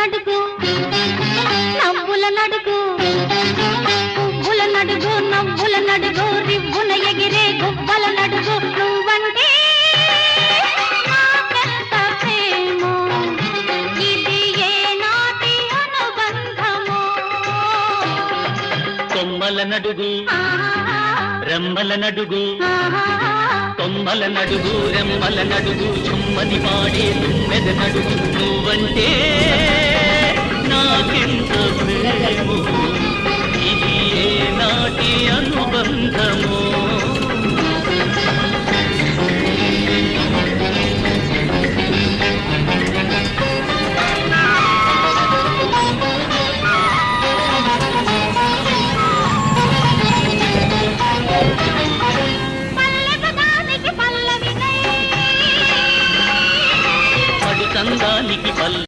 నడుగు నవ్వుల నడుగు పువ్వుల నడుగు నవ్వుల నడుగు రివ్వున ఎగిరే గువ్వల నడుగు నువ్వంటే నాకెంత ప్రేమో ఇది ఏ నాటి అనుబంధమో కొమ్మల నడుగు రెమ్మల నడుగు కొమ్మల నడుగు రెమ్మల నడుగు చుమ్మది పాడే తుమ్మెద నడుగు నువ్వంటే నాకెంత ప్రేమో